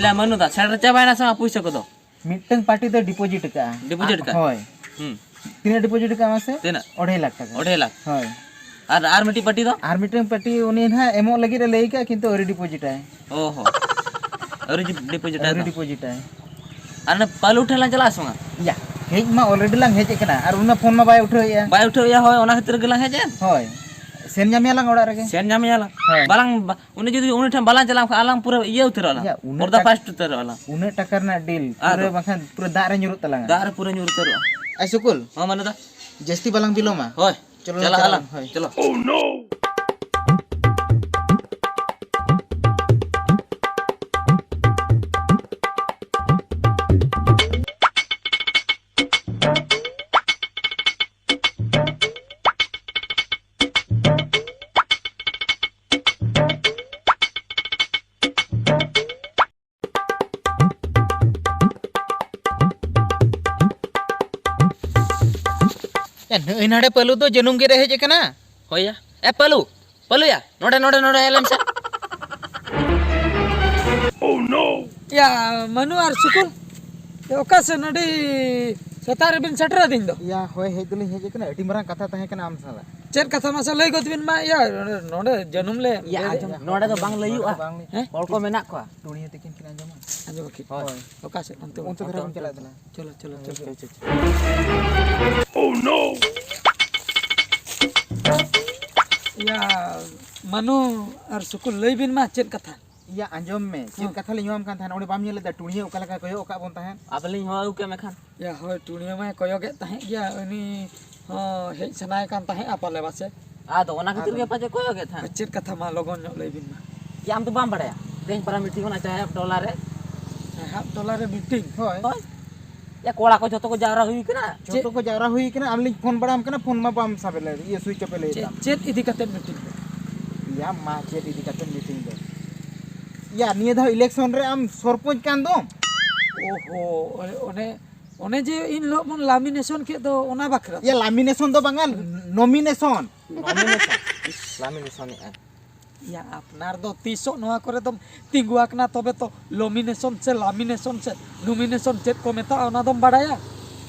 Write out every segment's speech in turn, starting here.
Cila manu dah. Saya coba nak sama puisi ko do. Mitten party तो deposit का Deposit का? होय तीन डिपॉजिट का मासे Tina. 2.5 लाख টাকা 2.5 लाख. होय Ar mati pati do. আর মিটন পার্টি উনি না এমো লাগি রে লেইকা কিন্তু ওরি ডিপॉजिट है Oh ho. Aru deposit ओरी ada. डिपॉजिट है Arna palu uthelan jelas mah. या हेज मा ऑलरेडी lang हेज कना और उना फोन मा bye उठोया Bay uthau ya hoy ona khatir gelang hejen. होय सेन ᱧᱟᱢᱮ lang ओड़ा रगे Sen nyam ya lah. Balang uni jadi uni tham balang jalan alang pura iya utar alang. Ya, una Pura fast utar alang. उने टकर ना deal पूरे बखन पूरे दाग रे nyurut talang Dar pura nyuruh taru. आई Sukul Oh mana dah? जस्ती balang below मा Hoy. चलो Jala चला alang. होय Chalo. या नडे पलू तो जनुम गे रे हेज कना Hoy ya. Palu. Palu ya. Noda helm sa. या मनु और सुकुल ओका से नडी सतार बिन सटरा दिन दो या होय हेज दुली हेज कना अडी मरा कथा तहे कना आम साला चेर कथा मासा लई गोत बिन मा या नोडे जनुम ले Ya noda do bang layu ah. Hol ko menak ko. दुनिया तकिन किन अंजम अंजो बखी होय ओका से अंत उन तो घर हम चला दला चलो चलो चलो या मनु और सुकुल लई बिन मा चेर कथा या अंजम में चेन कथा ले ᱧᱟᱢ kan थान ओडे बाम ñele da टुणिया ओका लगा कयो ओका bone ताहेन Abaling hoy uke mekhan. या होय टुनिया में कयोगे ताहे गया उनी हेज सनाय कान ताहे आपाले बासे Ado ona khatir ge paje koyo ge than. चेर कथा मा लगन ᱧᱚᱜ लई बिन मा Ya am tu bam badaya. Teng para meeting ona chahe $1 re. Half dollar रे मीटिंग होय Hoy. Ya kola ko joto ko jawra hui kana. जोतो को जावरा हुई कना आमलिंग फोन बड़ाम कना फोन मा बाम साबेले ये स्विच पे ले चेर इदी कते मीटिंग या मा चेत इदी कते मीटिंग दो या निया धा इलेक्शन रे आम सरपंच कान दो ओहो ओने ओने जे इन लो मन लामिनेशन के दो ओना बखरा या लामिनेशन दो बांगल नॉमिनेशन Nomination. Lamination ya. या अपनार दो 300 नोआ करे तुम तिंगुआकना तबे तो लॉमिनेशन से लामिनेशन से नॉमिनेशन चेत को मेता ओना दम बड़ाया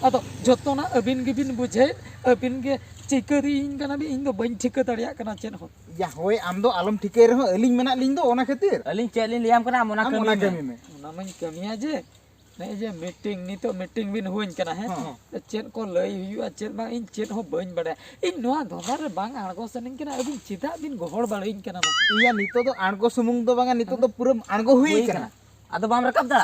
अतो जतोना अबिन गिबिन बुझे अबिन गे चिकरी इन कना बि इन दो बइन ठिका तड़िया कना चेन हो या होय आम दो आलम ठिके रहो अलिंग मेना लिंग दो ओना खातिर Aling cek lin liam kana am ona आम kami ओना me. कमी में ओना मन कमिया जे ने जे मीटिंग नी तो मीटिंग बिन हुइन कना है चेन को लई हुआ चेन बा इन चेन हो बइन बड़ाया इन नोआ धोदार रे बांग आड़गो सनिन कना अबिन चिदा बिन गोहड़ बड़इन कना या नितो तो आणगो सुमुंग दो बांगा नितो तो पूरा आणगो हुई कना Ado bam rakap da.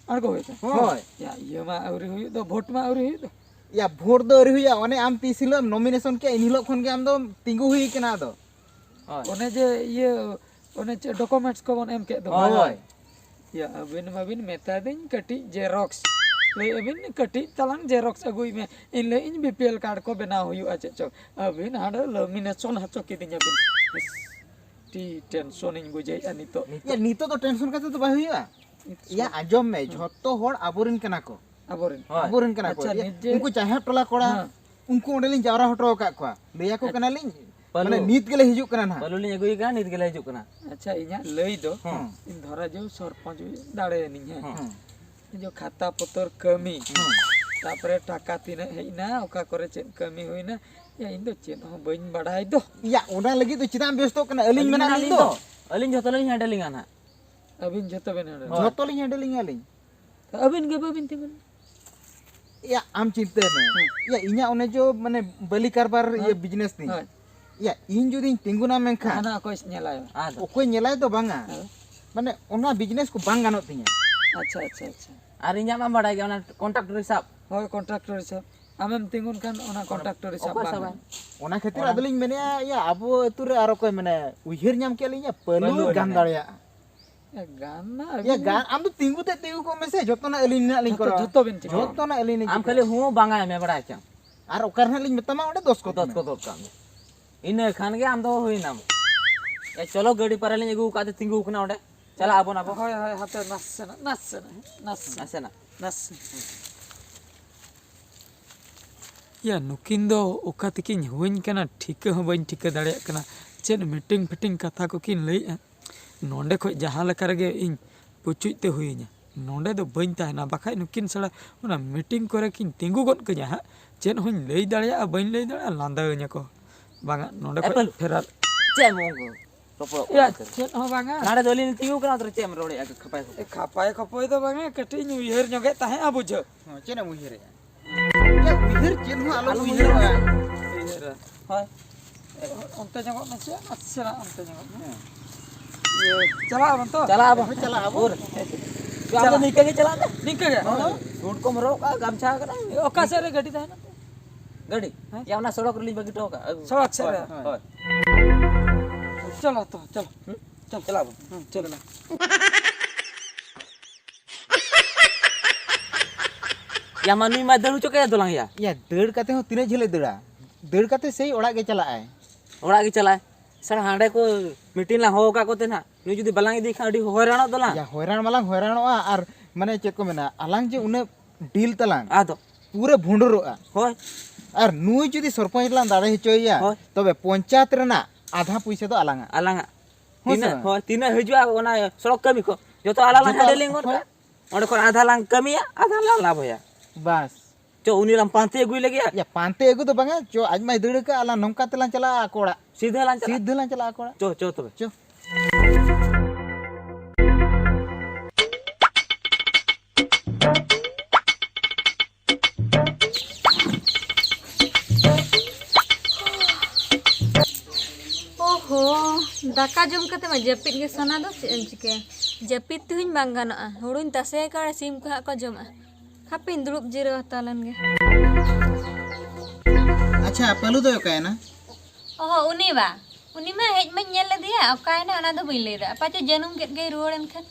आड़गो होय होय या ये मा औरी हुई दो वोट मा औरी हुई दो या भोट दो हुई ओने आम तीसिलो नॉमिनेशन के इन हिलो खन के आम दो तिंगु हुई कना दो Hoy. ओने जे ये ओने चे डॉक्यूमेंट्स को बन एम के दो होय या अबिन माबिन मेता दिन कटी जेरॉक्स ले अबिन कटी तलांग जेरॉक्स अगुई में इन ले इन बीपीएल कार्ड को बना हुई आचे चो अबिन हाड lamination हचो किदिnya bin T tension in बुझे अनि तो या नितो तो टेंशन का तो बाय हुईया या आजम में झोतो होड़ आबोरिन कना को अबोरिन आबोरिन कना को अच्छा, या निजे- उनको चाहे टोला कोड़ा उनको ओंडेलिन जावरा हटो का को लेया को कना लिन Palu. माने नीत गेले हिजु कना ना Palu lin agui kana nit gele hijuk kana. अच्छा इnya लई दो इन धरा जो सरपंच दाड़े नि है जो खाता पत्र कमी तापरे टाका तिना हेना ओका करे चेन कमी होइना या इन दो चेन हो बइन बड़ाई दो या ओना लगी तो चिताम व्यस्त कना अलिन मेना लिन दो Aling joto lin handling ana. अबिन जतो बेन झोतो लिन हेंडलिंग आलिन अबिन गे बबिन तिबन या आम चिंते में या इnya ओने जो माने बलि कारबार ये बिजनेस नी हां या इन जुदी तिंगुना मेनखा खाना कोई नेलायो Ado. ओकोय नेलाय तो बांगा माने ओना बिजनेस को बांग गानो तिnya अच्छा अच्छा अच्छा Ari nya ma badai ge ona contractor hisab. होय कॉन्ट्रैक्टर सब आमेम तिंगुन खान ओना कॉन्ट्रैक्टर सब Oka बांग saban. ओना खातिर अदलिन मेने या आबो अतु रे आरो कोय माने उहिर ᱧᱟᱢ केलिन या पलु गाम दाड़िया ए गाना या गान आम तो तिंगु ते तिंगु को मेसे जतोना अलिन ना लिन करो जतो बिन चिको जतोना अलिन Am kali hu banga me badai chang. आर ओकर ना लिन metama ओडे दोस को Dot ko dot kam. Ine khan ge am do hui nam. Ya cholo gadi para lin agu ka tingu kana onde. Chala abon abo. होय होय हाते नसना नसना नसना Asena. नस या नुकिन दो ओका तकिन हुइन कना ठीक हो बइन ठीक दाड़े कना चेन मीटिंग फिटिंग कथा को किन लई नोंडे खो जहां लेकर गे इन pucuy te huinya nonde do bain tahena bakai nukin sala una meeting kore kin tinggu got kenya ha chen huin lei dalia bain lei dalia landa nya ko banga nonde ko ferat Cek monggo. Ropo. ya chen ho banga Nada dolin tinggu kena terus cek merode agak kepai. khapai khapoi do banga keti nyu yer nyoge tahe abujo Cen nak muhir ya. Ya muhir cen hu alu muhir ya. Iya. Hoi. onte nyogok masih asra onte nyogok ye chala abang to Cala apa? Cala apa? Ur. Kamu nikah ke cala deh. nikah ga suit को मरो का गमछा करा oka sere gadi tahena गाड़ी या ना सड़क release बगी टोका सड़क sere होय चलो तो चलो चल चला चलो या मनु मा दरु चोके दोलांग या Ya deur kate hu tina jhele deura. Deur kate sei orak ge chala ai. ओड़ा की चला सर हांडे को मीटिंग ला हो का कोते ना नु जुदी बलांग दी खाडी होराणो दोला Ya hoiran malang hoiranoa ar mane cek ko mena alang je une deal talang आ तो pure bhunduroa. होय আর নুই যদি সরপঞ্চ লান দাঁড়াই হইয়া হয়। তবে পঞ্চায়েত রেনা আধা পয়সা তো আলাঙা आलांगा हो तीन सर। हो तीन हिजुआ ओना सड़क कमी को जो तो आला लांग हाडे लिंग হয়। ओंडे को आधा लांग कमिया आधा लांग लाभ होया বাস जो उनी लांग पांते गुई लगिया ya pante egu to banga cho aj mai deud ka ala nongka telan chala akoda सीधे लांग चला sidh lan chala akoda चो चो तो cho ओहो दाका जम कते मा जपित गे सना दो चिके जपित तुहिन बांग गानोआ हुडुन तासे काड़े सिम को हाको जमा खापिन दुरुप जिरो हतालन गे acha palu do ka na ओहो उनी मा हेज मा नेल दिया ओकाय ना अना दो बिन लेदा पाचे जनुम केट गे रुवड़न खन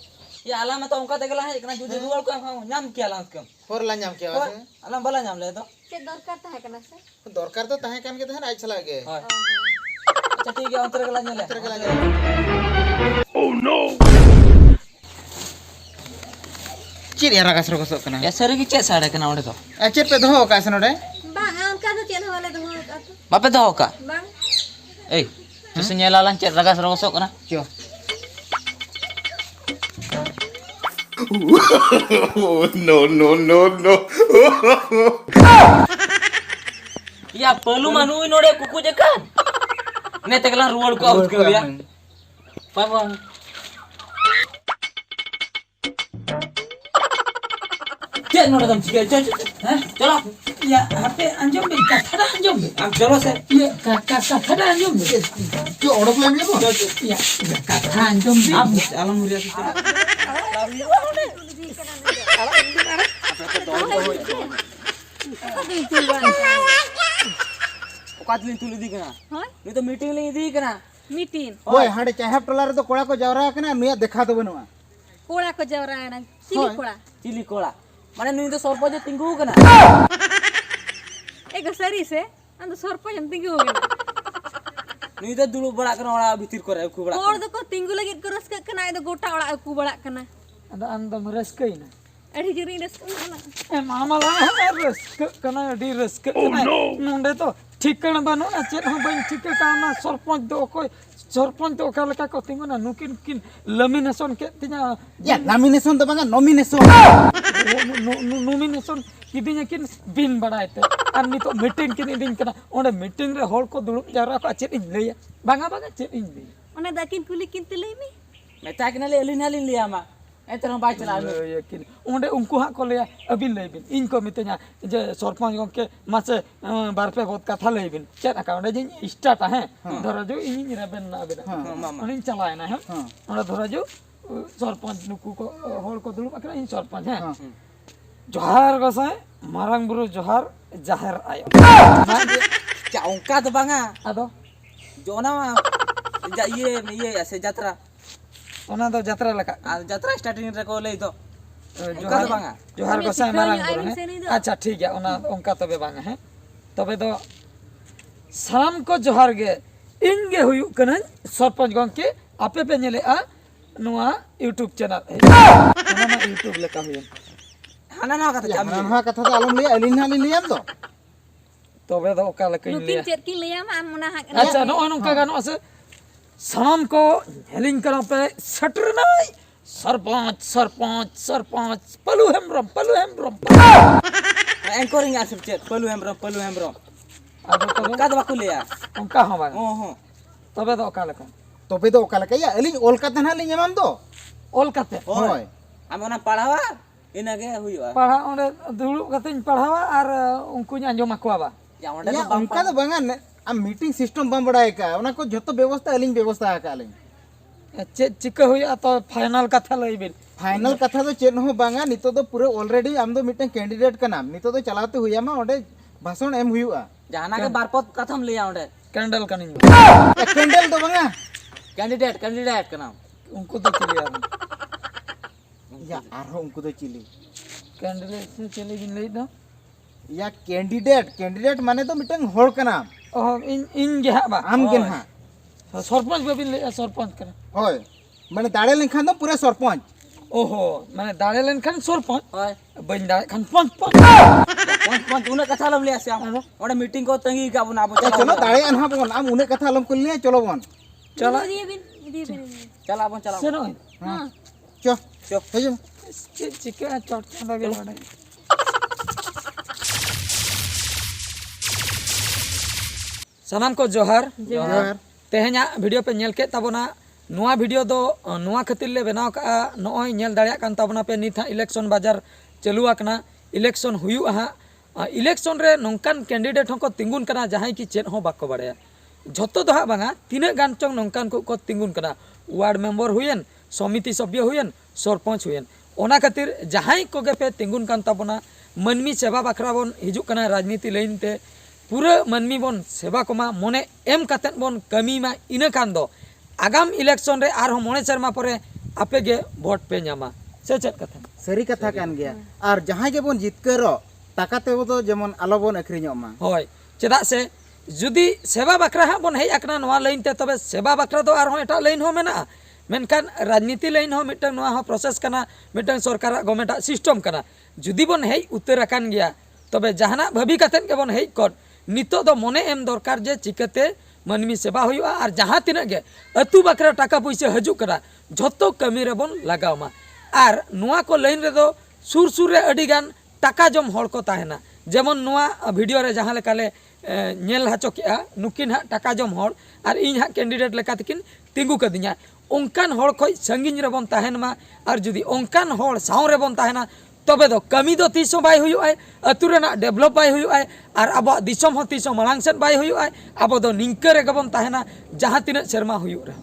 या आला में तो उनका तेगला है इतना जुदी रुवाल को नाम क्या लांग कम for la nyam ke होय आला बला नाम ले तो के दरकार ता है कना से dorkar to tahe kan ke tahe aj chala ge होय अच्छा ठीक है अंतर गला ले chir ya ragas rogosok kana या सर की चेक साड़े कना ओंडे तो achet pe doho ka sanode बांग उनका तो चेन वाले दो का तो बापे तो होका बांग ए tu senyala lan cek ragas rogosok kana cho no. या पलू मानु नोडे कुकु जkan ने तेगला रुवाल को आउट कर या पापा चल नोडे दम चिके चल हैं चलो ya hape anjom be kathada anjom be हम चलो से ye kathada anjom be cho odok lem ge bo ya katha anjom be आप आलम मुरिया से ओकातलिन तुली दी कना होय नहीं तो मीटिंग ले दी कना meeting oy hande chahap tola re to koda ko jawra kana nuya dekha to banua कोड़ा को जवरा ना चिली होय। कोड़ा चिली कोड़ा माने नुई तो सरपंच तिंगु कना एक सरी से अंद सरपंच हम तिंगु हो गया नुई तो दुलु बड़ा कना ओड़ा भीतर करे ku बड़ा कोड़ दो को तिंगु लगी को रस कना ए दो गोटा ओड़ा को बड़ा कना ada andam raskai na अड़ी जुरी रस कना mama la raska kana di raska kana nonde to ठिकाना बनो ना चेत हम बन ठिका काना सरपंच दो कोई सरपंच तो ओका लका को तिंगु ना नुकिन किन लमिनेशन के तिना ya lamination to banga nomination nomination किदिnya किन बिन बड़ायते और नितो मीटिंग किन दिन कना ओंडे मीटिंग रे हॉल को दुड़ुब जारा को चेत इन लैया बांगा चेत इन लैया ओने दाकिन कुली किनते लई मी मेता कना ले लिन हालिन लिया मा ए तरह बाय चला याकिन ओंडे उनको हा को लैया अबिन लैबिन इन को मितenya जे सरपंच गके मासे बारपे बहुत कथा लैबिन चेत का ओंडे जे स्टार्ट है धरा जो इन रेबेन ना बेना ओनिन चलाय ना है ओंडे धरा जो सरपंच नुकु को हॉल को दुड़ुब अकरा इन सरपंच है जोहार गोसाई मारांग बुरु जोहार जाहिर आयो क्या उनका तो बांगा आदो जो ना ये ऐसे यात्रा ओना दो यात्रा लका यात्रा स्टार्टिंग रे को ले तो जोहार बांगा जोहार गोसाई मारांग बुरु आइबिन है से नहीं दो। अच्छा ठीक है ओना उनका तबे बांगा है तबे दो साम को जोहार गे इनगे हुयु कना सरपंच गंके आपे पे नेले आ नुआ यूट्यूब चैनल है ओना यूट्यूब लेका हुयन हाना ना कथा ya ha katha to alom liya alin halin liyam to तबे दो ओका लेका नुकिन लिया चेत किन लैया मा मुना हा अच्छा नो नुका गानो से शाम को हेलिंग करा पे सटर नाई सरपंच सरपंच सरपंच पलू हेम्ब्रम एंकरिंग आ सब चेत पलू हेम्ब्रम आदो तबे का दो बाकू लिया उनका हो बांग ओ हो तबे दो ओका लेका तबे दो ओका लेका या अलिंग ओल काते ना लिंग एमाम दो ओल काते होय हम ओना पढ़ावा इनागे हुयुआ पढ़ा ओंडे दुड़ुब कातेñ पढ़ावा आर उनकुñ आंजोम आकोवा बा या ओंडे या तो बाम उनका तो बांगा आम मीटिंग सिस्टम बम बड़ाय का ओना को जतो व्यवस्था अलिंग व्यवस्था का अलिंग चेक चिका हुआ तो फाइनल कथा लई बिन फाइनल कथा तो चेन हो बांगा नितो तो पूरे ऑलरेडी आम दो मीटिंग कैंडिडेट का नाम नितो तो चलाते हुआ मा ओंडे भाषण एम हुआ जहाना के बारपत कथम लिया ओंडे कैंडल कनिन कैंडल तो बांगा कैंडिडेट का नाम उनको तो चलिए या आरो उनको तो चिली कैंडिडेट से चले बिन लई दो या कैंडिडेट माने तो मीटिंग होड़ का नाम ओह इन गे बा आम गेन हा सरपंच बेबिन लई सरपंच करा होय माने दाड़े लेखा तो पूरा सरपंच ओहो माने दाड़े लेन खान सरपंच ओय बन दाड़े खान पंच पंच उना कथा लम लिया से हम ओंडे मीटिंग को तंगी का बना या चलो दाड़े अनहा बोन आम उन्हें कथा लम कुल चलो बोन चला दिए बिन चला अपन चला सेनो हां चो चो हेजो चिका चट चंदा गे बड़ा सनाम को जोहार जोहार तेहना वीडियो पे नेल के तबना नुआ वीडियो दो नुआ खातिर ले बनाव का नॉय नेल दाड़िया कान तबना पे निथा इलेक्शन बाजार चालू आकना इलेक्शन हुयु हा इलेक्शन रे नोंकान कैंडिडेट को तिंगुन कना जहां की चेन हो बाको बाड़या झतो दो हा बांगा तीना गान चंग नोंकान को तिंगुन कना वार्ड मेंबर हुयन समिति सभ्य हुयन सरपंच हुयन ओना खातिर जहां को गे पे तिंगुन कान तबना मनमी सेवा बखरा बोन हिजु कना राजनीति लाइन ते पूरा मनमी बोन सेवा कोमा मने एम कातेन बोन कमी मा इना कान दो आगाम इलेक्शन रे आर मोने शर्मा परे आपे गे वोट पे नामा से चेक कथा सरी कथा कान गया और जहां के बोन जितकरो ताकाते वो तो जेमन आलो बोन अखरिñो मा होय चेदा से जुदी सेवा बकरा हा बोन हे आकना नवा लाइन ते तबे सेवा बकरा तो आर हो एटा लाइन हो मेना मेनखान राजनीति लाइन हो मिटन नवा हो प्रोसेस कना मिटन सरकार गवर्नमेंट सिस्टम कना जुदी बोन हे उत्तर अकान गया तबे जहाना भाभी कतेन के बोन हे कोन नितो दो मने एम दरकार जे चिकते मनमी सेवा हुआ और जहाँ तीना गे अतु बकरा टाका पैसा हजू करा झतो कमी रे बोन लगावमा और नुआ को लाइन रे दो सुर सुर रे अडी गान टाका जम हड़ को ताहेना जेमन नुआ वीडियो रे जहाँ लेकाले नेल हाचो केआ नुकिन हा टाका जम हड़ और इन हा कैंडिडेट लेका तकिन तिंगु कदिया ओंकान हड़ खय संगिन रे बोन ताहेनमा और जुदी ओंकान हड़ साव रे बोन ताहेना तबे दो कमी दो तीसो बाय हुयुआ अतु रेना डेवलप बाय हुयुआ और अब दिसम हो तीसो मांग सेन बाय हुयुआ अब दो निंकर रे गबन ताहेना जहाँ तीना शर्मा हुयुरा